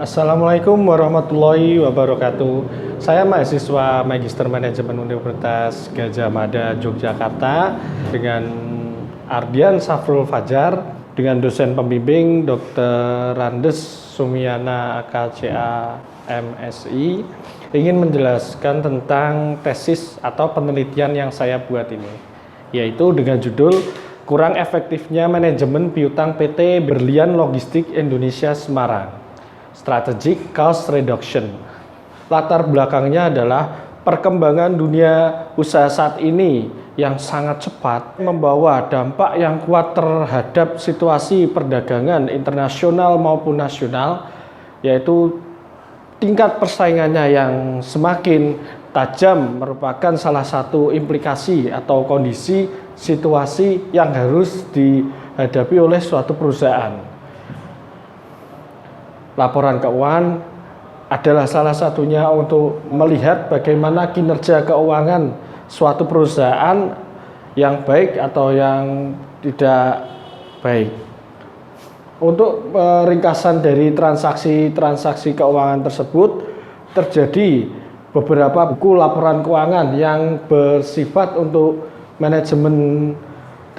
Assalamualaikum warahmatullahi wabarakatuh. Saya mahasiswa Magister Manajemen Universitas Gadjah Mada Yogyakarta dengan Ardian Safrul Fajar dengan dosen pembimbing Dr. Randes Sumiana AKCA MSI ingin menjelaskan tentang tesis atau penelitian yang saya buat ini, yaitu dengan judul Kurang Efektifnya Manajemen Piutang PT Berlian Logistik Indonesia Semarang. Strategic Cost Reduction. Latar belakangnya adalah perkembangan dunia usaha saat ini yang sangat cepat membawa dampak yang kuat terhadap situasi perdagangan internasional maupun nasional, yaitu tingkat persaingannya yang semakin tajam merupakan salah satu implikasi atau kondisi situasi yang harus dihadapi oleh suatu perusahaan. Laporan keuangan adalah salah satunya untuk melihat bagaimana kinerja keuangan suatu perusahaan yang baik atau yang tidak baik. Untuk ringkasan dari transaksi keuangan tersebut, terjadi beberapa buku laporan keuangan yang bersifat untuk manajemen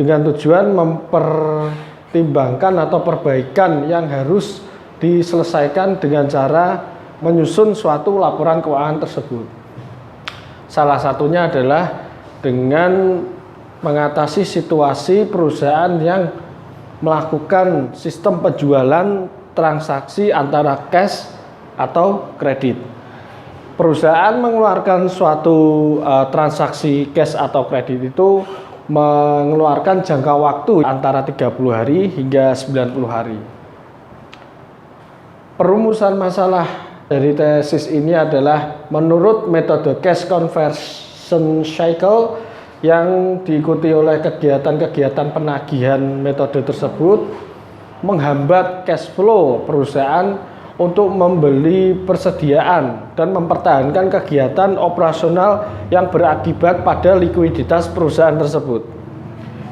dengan tujuan mempertimbangkan atau perbaikan yang harus diselesaikan dengan cara menyusun suatu laporan keuangan tersebut. Salah satunya adalah dengan mengatasi situasi perusahaan yang melakukan sistem penjualan transaksi antara cash atau kredit. Perusahaan mengeluarkan suatu transaksi cash atau kredit itu mengeluarkan jangka waktu antara 30 hari hingga 90 hari. Perumusan masalah dari tesis ini adalah menurut metode cash conversion cycle yang diikuti oleh kegiatan-kegiatan penagihan, metode tersebut menghambat cash flow perusahaan untuk membeli persediaan dan mempertahankan kegiatan operasional yang berakibat pada likuiditas perusahaan tersebut.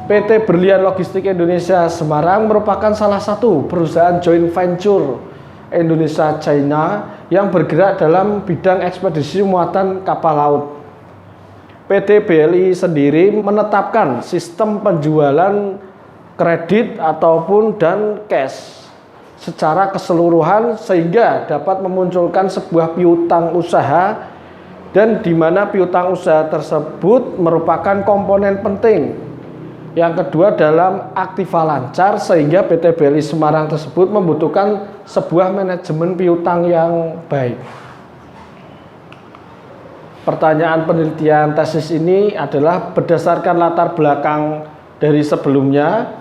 PT Berlian Logistik Indonesia Semarang merupakan salah satu perusahaan joint venture Indonesia China yang bergerak dalam bidang ekspedisi muatan kapal laut. PT BLI sendiri menetapkan sistem penjualan kredit ataupun dan cash secara keseluruhan sehingga dapat memunculkan sebuah piutang usaha, dan di mana piutang usaha tersebut merupakan komponen penting. Yang kedua dalam aktiva lancar, sehingga PT BLI Semarang tersebut membutuhkan sebuah manajemen piutang yang baik. Pertanyaan penelitian tesis ini adalah berdasarkan latar belakang dari sebelumnya,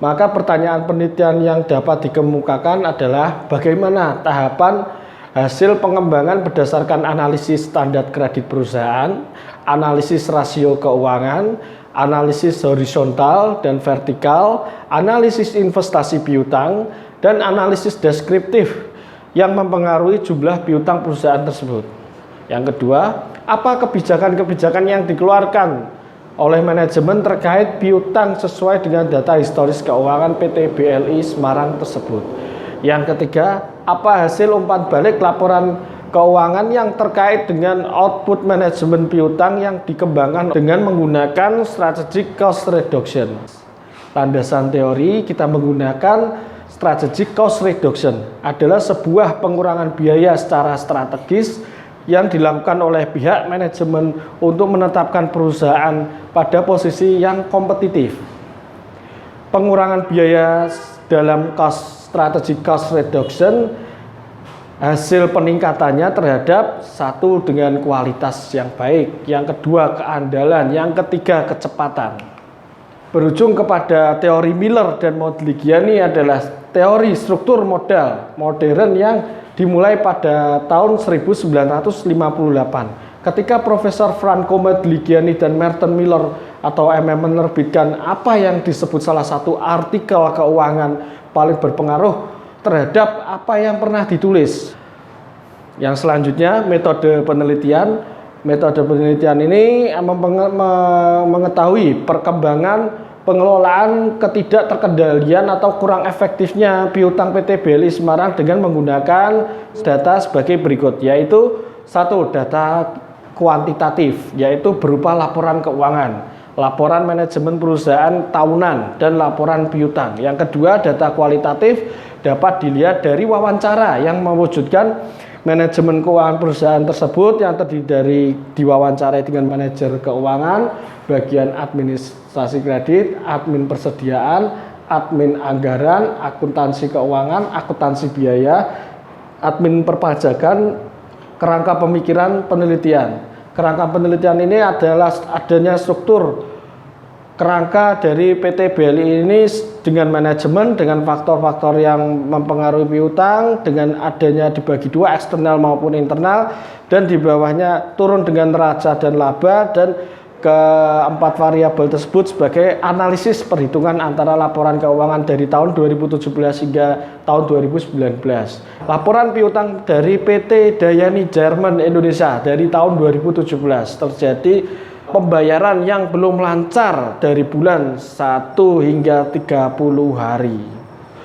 maka pertanyaan penelitian yang dapat dikemukakan adalah bagaimana tahapan hasil pengembangan berdasarkan analisis standar kredit perusahaan, analisis rasio keuangan, analisis horizontal dan vertikal, analisis investasi piutang, dan analisis deskriptif yang mempengaruhi jumlah piutang perusahaan tersebut. Yang kedua, apa kebijakan-kebijakan yang dikeluarkan oleh manajemen terkait piutang sesuai dengan data historis keuangan PT BLI Semarang tersebut. Yang ketiga, apa hasil umpan balik laporan keuangan yang terkait dengan output manajemen piutang yang dikembangkan dengan menggunakan strategic cost reduction. Landasan teori kita menggunakan strategic cost reduction adalah sebuah pengurangan biaya secara strategis yang dilakukan oleh pihak manajemen untuk menetapkan perusahaan pada posisi yang kompetitif. Pengurangan biaya dalam strategic cost reduction hasil peningkatannya terhadap satu dengan kualitas yang baik, yang kedua keandalan, yang ketiga kecepatan. Berujung kepada teori Miller dan Modigliani adalah teori struktur modal modern yang dimulai pada tahun 1958 ketika Profesor Franco Modigliani dan Merton Miller atau MM menerbitkan apa yang disebut salah satu artikel keuangan paling berpengaruh terhadap apa yang pernah ditulis. Yang selanjutnya metode penelitian. Metode penelitian ini mengetahui perkembangan pengelolaan ketidakterkendalian atau kurang efektifnya piutang PT BLI Semarang dengan menggunakan data sebagai berikut, yaitu satu, data kuantitatif, yaitu berupa laporan keuangan, laporan manajemen perusahaan tahunan, dan laporan piutang. Yang kedua, data kualitatif dapat dilihat dari wawancara yang mewujudkan manajemen keuangan perusahaan tersebut yang terdiri dari diwawancarai dengan manajer keuangan, bagian administrasi kredit, admin persediaan, admin anggaran, akuntansi keuangan, akuntansi biaya, admin perpajakan, kerangka pemikiran penelitian. Kerangka penelitian ini adalah adanya struktur kerangka dari PT BLI ini dengan manajemen, dengan faktor-faktor yang mempengaruhi piutang, dengan adanya dibagi dua, eksternal maupun internal, dan di bawahnya turun dengan neraca dan laba, dan keempat variabel tersebut sebagai analisis perhitungan antara laporan keuangan dari tahun 2017 hingga tahun 2019. Laporan piutang dari PT Dayani Jerman Indonesia dari tahun 2017 terjadi pembayaran yang belum lancar dari bulan 1 hingga 30 hari.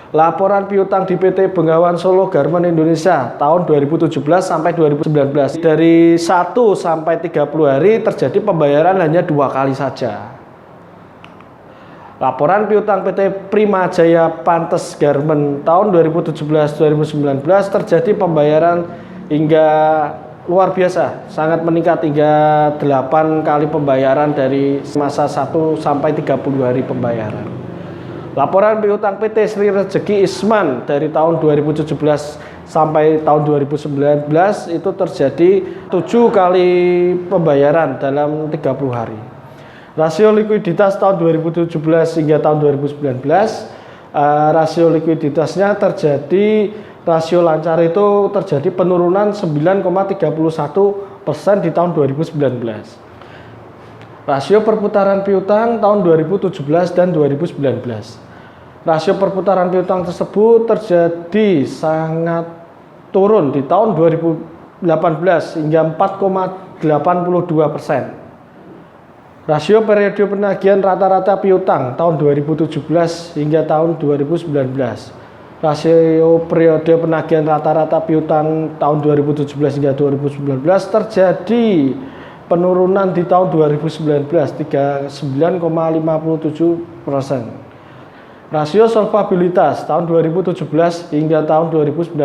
Laporan piutang di PT Bengawan Solo Garmen Indonesia tahun 2017 sampai 2019 dari 1 sampai 30 hari terjadi pembayaran hanya 2 kali saja. Laporan piutang PT Prima Jaya Pantes Garmen tahun 2017-2019 terjadi pembayaran hingga luar biasa, sangat meningkat hingga 8 kali pembayaran dari masa 1 sampai 30 hari pembayaran. Laporan piutang PT Sri Rezeki Isman dari tahun 2017 sampai tahun 2019 itu terjadi 7 kali pembayaran dalam 30 hari. Rasio likuiditas tahun 2017 hingga tahun 2019, rasio likuiditasnya terjadi, rasio lancar itu terjadi penurunan 9,31% di tahun 2019. Rasio perputaran piutang tahun 2017 dan 2019. Rasio perputaran piutang tersebut terjadi sangat turun di tahun 2018 hingga 4,82%. Rasio periode penagihan rata-rata piutang tahun 2017 hingga tahun 2019. Rasio periode penagihan rata-rata piutang tahun 2017 hingga 2019 terjadi penurunan di tahun 2019 39,57%. Rasio solvabilitas tahun 2017 hingga tahun 2019.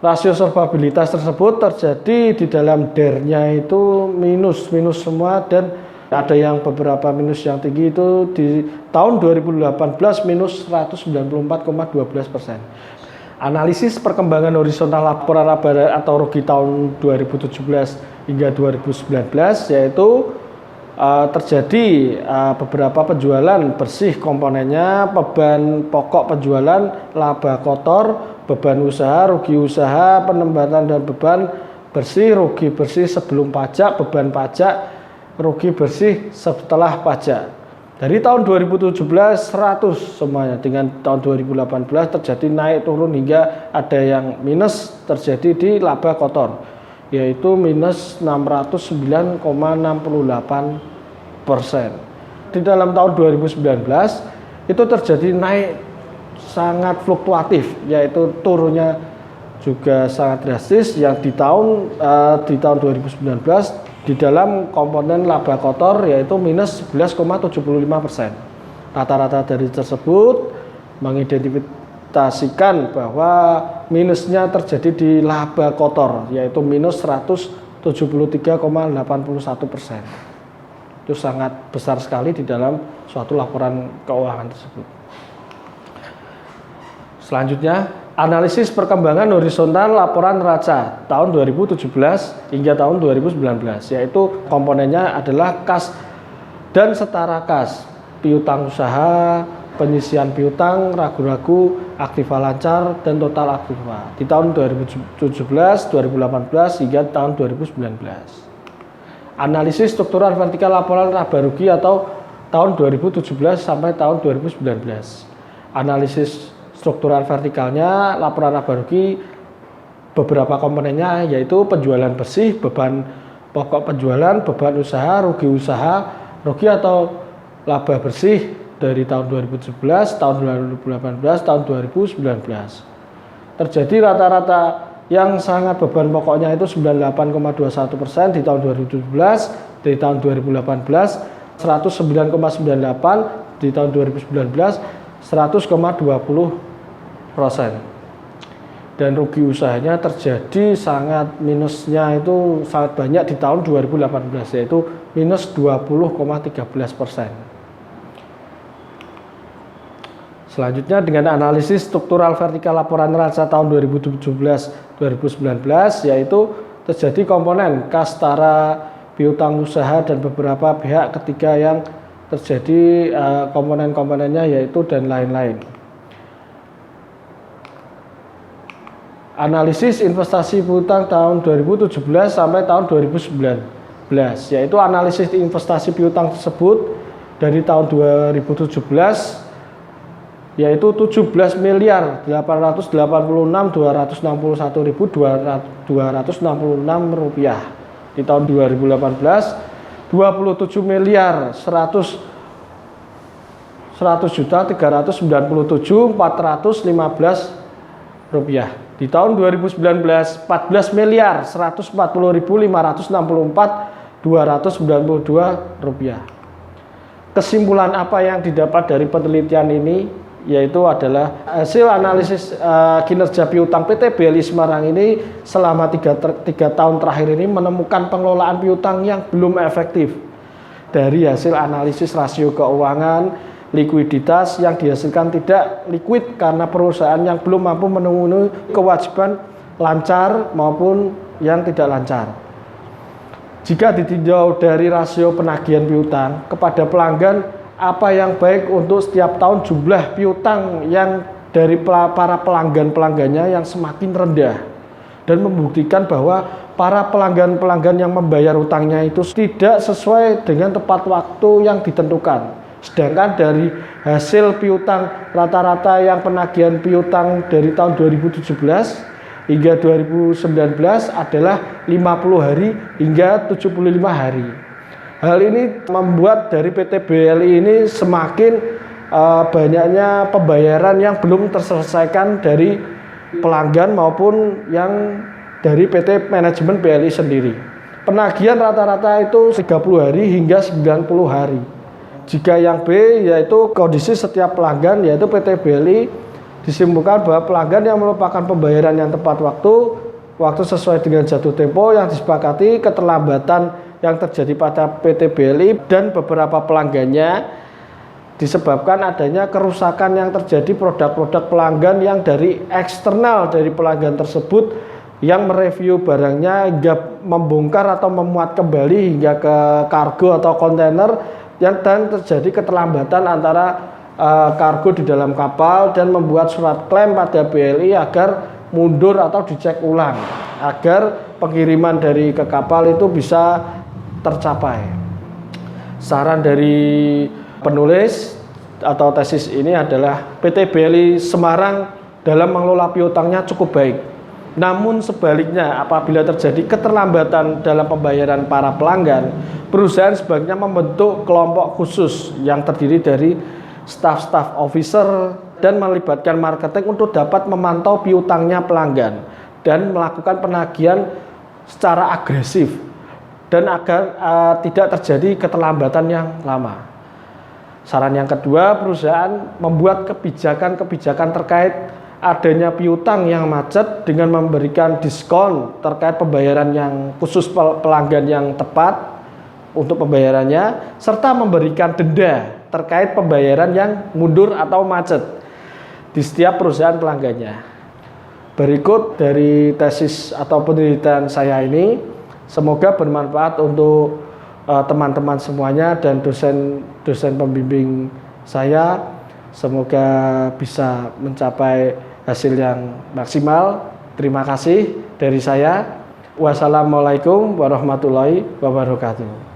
Rasio solvabilitas tersebut terjadi di dalam DER-nya itu minus semua, dan ada yang beberapa minus yang tinggi itu di tahun 2018 minus 194,12%. Analisis perkembangan horizontal laporan laba atau rugi tahun 2017 hingga 2019 yaitu terjadi beberapa penjualan bersih komponennya, beban pokok penjualan, laba kotor, beban usaha, rugi usaha, penempatan dan beban bersih, rugi bersih sebelum pajak, beban pajak, rugi bersih setelah pajak. Dari tahun 2017 100 semuanya, dengan tahun 2018 terjadi naik turun hingga ada yang minus terjadi di laba kotor, yaitu minus 609,68%. Di dalam tahun 2019 itu terjadi naik sangat fluktuatif, yaitu turunnya juga sangat drastis, yang di tahun 2019 di dalam komponen laba kotor yaitu minus 11,75%. Rata-rata dari tersebut mengidentifikasikan bahwa minusnya terjadi di laba kotor yaitu minus 173,81%. Itu sangat besar sekali di dalam suatu laporan keuangan tersebut. Selanjutnya, analisis perkembangan horizontal laporan neraca tahun 2017 hingga tahun 2019, yaitu komponennya adalah kas dan setara kas, piutang usaha, penyisian piutang, ragu-ragu, aktiva lancar, dan total aktiva di tahun 2017, 2018 hingga tahun 2019. Analisis struktural vertikal laporan laba rugi atau tahun 2017 sampai tahun 2019. Analisis struktural vertikalnya laporan laba rugi beberapa komponennya yaitu penjualan bersih, beban pokok penjualan, beban usaha, rugi atau laba bersih dari tahun 2017, tahun 2018, tahun 2019. Terjadi rata-rata yang sangat beban pokoknya itu 98,21% di tahun 2017, di tahun 2018, 109,98 di tahun 2019, 100,20%. Dan rugi usahanya terjadi sangat minusnya itu sangat banyak di tahun 2018, yaitu minus 20,13%. Selanjutnya dengan analisis struktural vertikal laporan neraca tahun 2017-2019, yaitu terjadi komponen kas setara piutang usaha dan beberapa pihak ketiga yang terjadi komponen-komponennya yaitu dan lain-lain. Analisis investasi piutang tahun 2017 sampai tahun 2019, yaitu analisis investasi piutang tersebut dari tahun 2017 yaitu 17 miliar 886.261.266 rupiah. Di tahun 2018 27 miliar 100.397.415 rupiah. Di tahun 2019 14 miliar 140.564.292 rupiah. Kesimpulan apa yang didapat dari penelitian ini yaitu adalah hasil analisis kinerja piutang PT BLI Semarang ini selama 3 tahun terakhir ini menemukan pengelolaan piutang yang belum efektif. Dari hasil analisis rasio keuangan, likuiditas yang dihasilkan tidak liquid karena perusahaan yang belum mampu memenuhi kewajiban lancar maupun yang tidak lancar. Jika ditinjau dari rasio penagihan piutang kepada pelanggan, apa yang baik untuk setiap tahun jumlah piutang yang dari para pelanggan-pelanggannya yang semakin rendah dan membuktikan bahwa para pelanggan-pelanggan yang membayar utangnya itu tidak sesuai dengan tepat waktu yang ditentukan. Sedangkan dari hasil piutang rata-rata yang penagihan piutang dari tahun 2017 hingga 2019 adalah 50 hari hingga 75 hari. Hal ini membuat dari PT BLI ini semakin banyaknya pembayaran yang belum terselesaikan dari pelanggan maupun yang dari PT Manajemen BLI sendiri. Penagihan rata-rata itu 30 hari hingga 90 hari. Jika yang B yaitu kondisi setiap pelanggan yaitu PT BLI disimpulkan bahwa pelanggan yang melupakan pembayaran yang tepat waktu sesuai dengan jatuh tempo yang disepakati, keterlambatan yang terjadi pada PT BLI dan beberapa pelanggannya disebabkan adanya kerusakan yang terjadi produk-produk pelanggan yang dari eksternal dari pelanggan tersebut yang mereview barangnya hingga membongkar atau memuat kembali hingga ke kargo atau kontainer dan terjadi keterlambatan antara kargo di dalam kapal dan membuat surat klaim pada BLI agar mundur atau dicek ulang agar pengiriman dari ke kapal itu bisa tercapai. Saran dari penulis atau tesis ini adalah PT BLI Semarang dalam mengelola piutangnya cukup baik. Namun sebaliknya apabila terjadi keterlambatan dalam pembayaran para pelanggan, perusahaan sebaiknya membentuk kelompok khusus yang terdiri dari staf-staf officer dan melibatkan marketing untuk dapat memantau piutangnya pelanggan dan melakukan penagihan secara agresif dan agar tidak terjadi keterlambatan yang lama. Saran yang kedua, perusahaan membuat kebijakan-kebijakan terkait adanya piutang yang macet dengan memberikan diskon terkait pembayaran yang khusus pelanggan yang tepat untuk pembayarannya serta memberikan denda terkait pembayaran yang mundur atau macet di setiap perusahaan pelanggannya. Berikut dari tesis atau penelitian saya ini, semoga bermanfaat untuk teman-teman semuanya dan dosen pembimbing saya. Semoga bisa mencapai hasil yang maksimal. Terima kasih dari saya. Wassalamualaikum warahmatullahi wabarakatuh.